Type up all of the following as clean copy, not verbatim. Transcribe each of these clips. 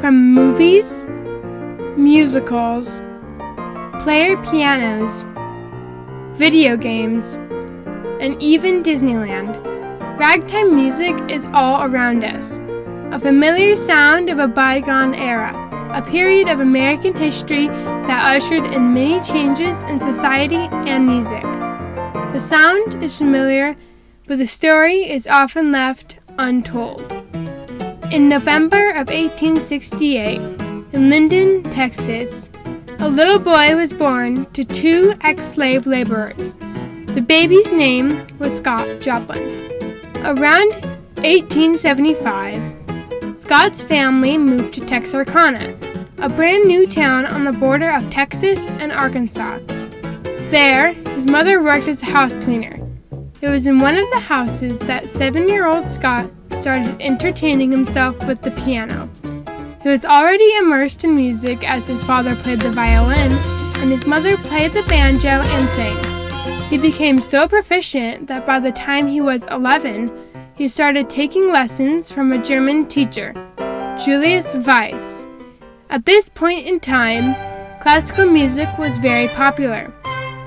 from movies, musicals, player pianos, video games, and even Disneyland. Ragtime music is all around us, a familiar sound of a bygone era, a period of American history that ushered in many changes in society and music. The sound is familiar, but the story is often left untold. In November of 1868, in Linden, Texas, a little boy was born to two ex-slave laborers. The baby's name was Scott Joplin. Around 1875, Scott's family moved to Texarkana, a brand new town on the border of Texas and Arkansas. There, his mother worked as a house cleaner. It was in one of the houses that 7-year-old Scott started entertaining himself with the piano. He was already immersed in music as his father played the violin and his mother played the banjo and sang. He became so proficient that by the time he was 11, he started taking lessons from a German teacher, Julius Weiss. At this point in time, classical music was very popular.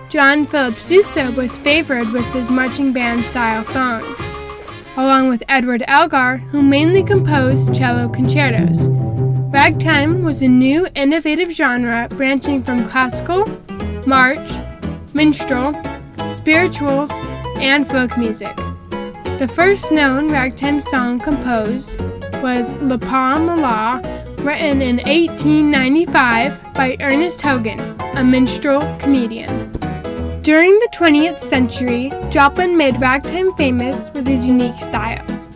John Philip Sousa was favored with his marching band style songs, along with Edward Elgar, who mainly composed cello concertos. Ragtime was a new, innovative genre branching from classical, march, minstrel, spirituals, and folk music. The first known ragtime song composed was La Palme La, written in 1895 by Ernest Hogan, a minstrel comedian. During the 20th century, Joplin made ragtime famous with his unique styles.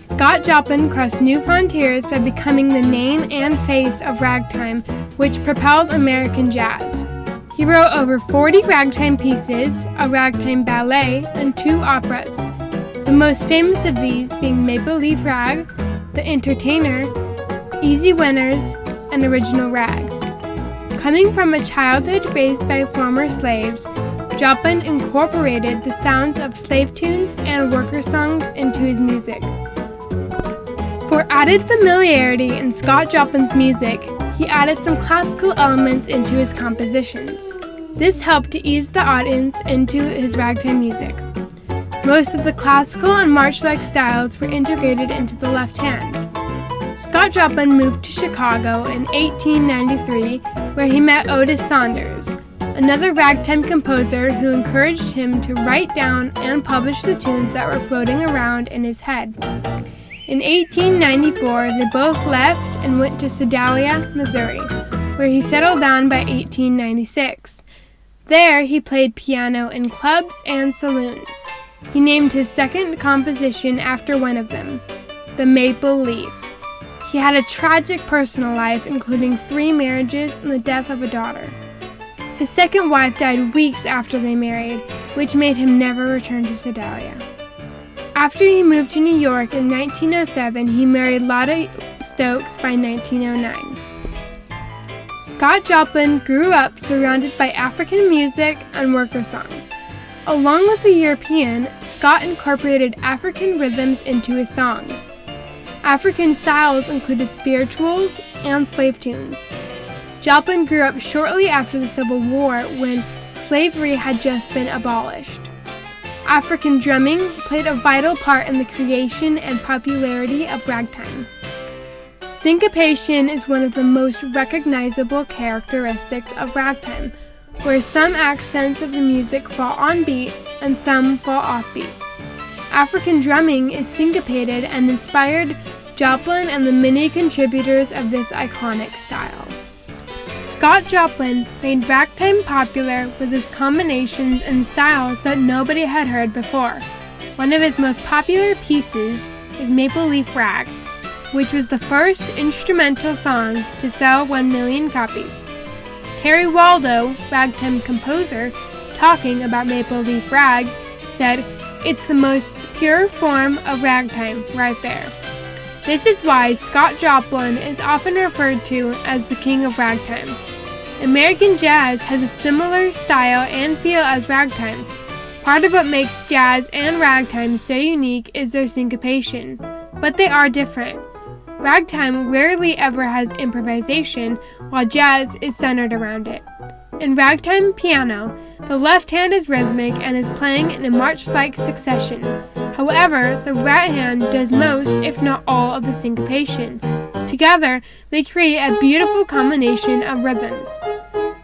Scott Joplin crossed new frontiers by becoming the name and face of ragtime, which propelled American jazz. He wrote over 40 ragtime pieces, a ragtime ballet, and 2 operas, the most famous of these being Maple Leaf Rag, The Entertainer, Easy Winners, and Original Rags. Coming from a childhood raised by former slaves, Joplin incorporated the sounds of slave tunes and worker songs into his music. For added familiarity in Scott Joplin's music, he added some classical elements into his compositions. This helped to ease the audience into his ragtime music. Most of the classical and march-like styles were integrated into the left hand. Scott Joplin moved to Chicago in 1893, where he met Otis Saunders, another ragtime composer who encouraged him to write down and publish the tunes that were floating around in his head. In 1894, they both left and went to Sedalia, Missouri, where he settled down by 1896. There, he played piano in clubs and saloons. He named his second composition after one of them, The Maple Leaf. He had a tragic personal life, including 3 marriages and the death of a daughter. His second wife died weeks after they married, which made him never return to Sedalia. After he moved to New York in 1907, he married Lotta Stokes by 1909. Scott Joplin grew up surrounded by African music and worker songs. Along with the European, Scott incorporated African rhythms into his songs. African styles included spirituals and slave tunes. Joplin grew up shortly after the Civil War, when slavery had just been abolished. African drumming played a vital part in the creation and popularity of ragtime. Syncopation is one of the most recognizable characteristics of ragtime, where some accents of the music fall on beat and some fall off beat. African drumming is syncopated and inspired Joplin and the many contributors of this iconic style. Scott Joplin made ragtime popular with his combinations and styles that nobody had heard before. One of his most popular pieces is Maple Leaf Rag, which was the first instrumental song to sell 1 million copies. Terry Waldo, ragtime composer, talking about Maple Leaf Rag, said, "It's the most pure form of ragtime right there." This is why Scott Joplin is often referred to as the king of ragtime. American jazz has a similar style and feel as ragtime. Part of what makes jazz and ragtime so unique is their syncopation, but they are different. Ragtime rarely ever has improvisation, while jazz is centered around it. In ragtime piano, the left hand is rhythmic and is playing in a march-like succession. However, the right hand does most, if not all, of the syncopation. Together, they create a beautiful combination of rhythms.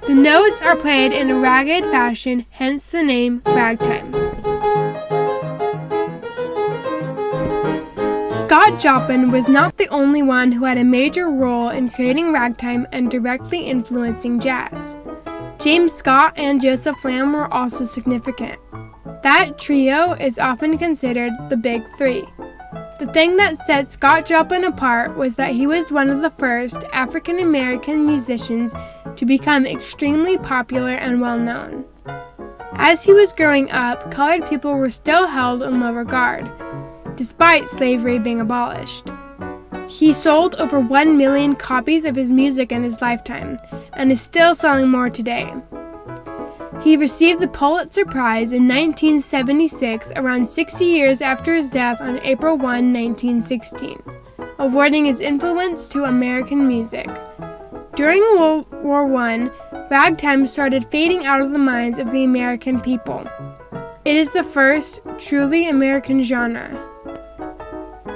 The notes are played in a ragged fashion, hence the name ragtime. Scott Joplin was not the only one who had a major role in creating ragtime and directly influencing jazz. James Scott and Joseph Lamb were also significant. That trio is often considered the Big Three. The thing that set Scott Joplin apart was that he was one of the first African American musicians to become extremely popular and well-known. As he was growing up, colored people were still held in low regard, despite slavery being abolished. He sold over 1 million copies of his music in his lifetime, and is still selling more today. He received the Pulitzer Prize in 1976, around 60 years after his death on April 1, 1916, awarding his influence to American music. During World War I, ragtime started fading out of the minds of the American people. It is the first truly American genre.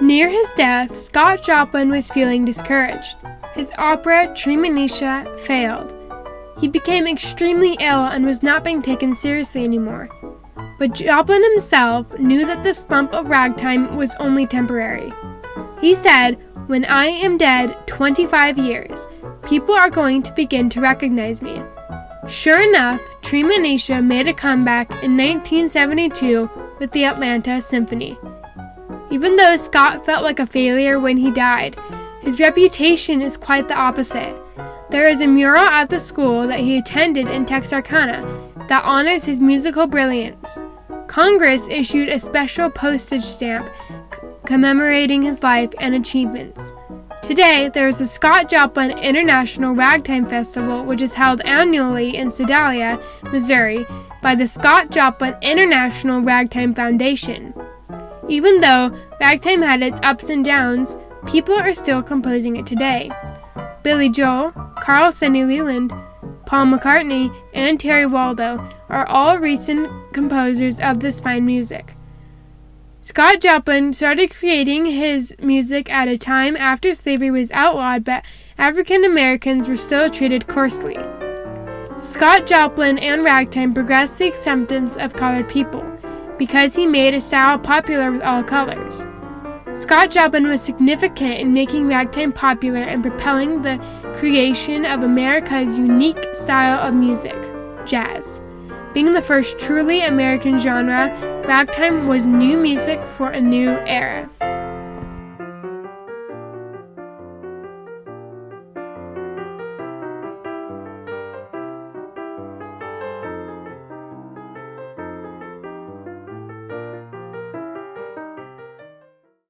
Near his death, Scott Joplin was feeling discouraged. His opera, Treemonisha, failed. He became extremely ill and was not being taken seriously anymore. But Joplin himself knew that the slump of ragtime was only temporary. He said, "When I am dead 25 years, people are going to begin to recognize me." Sure enough, Treemonisha made a comeback in 1972 with the Atlanta Symphony. Even though Scott felt like a failure when he died, his reputation is quite the opposite. There is a mural at the school that he attended in Texarkana that honors his musical brilliance. Congress issued a special postage stamp commemorating his life and achievements. Today, there is the Scott Joplin International Ragtime Festival, which is held annually in Sedalia, Missouri, by the Scott Joplin International Ragtime Foundation. Even though ragtime had its ups and downs, people are still composing it today. Billy Joel, Carl Sonny Leland, Paul McCartney, and Terry Waldo are all recent composers of this fine music. Scott Joplin started creating his music at a time after slavery was outlawed, but African Americans were still treated coarsely. Scott Joplin and ragtime progressed the acceptance of colored people, because he made a style popular with all colors. Scott Joplin was significant in making ragtime popular and propelling the creation of America's unique style of music, jazz. Being the first truly American genre, ragtime was new music for a new era.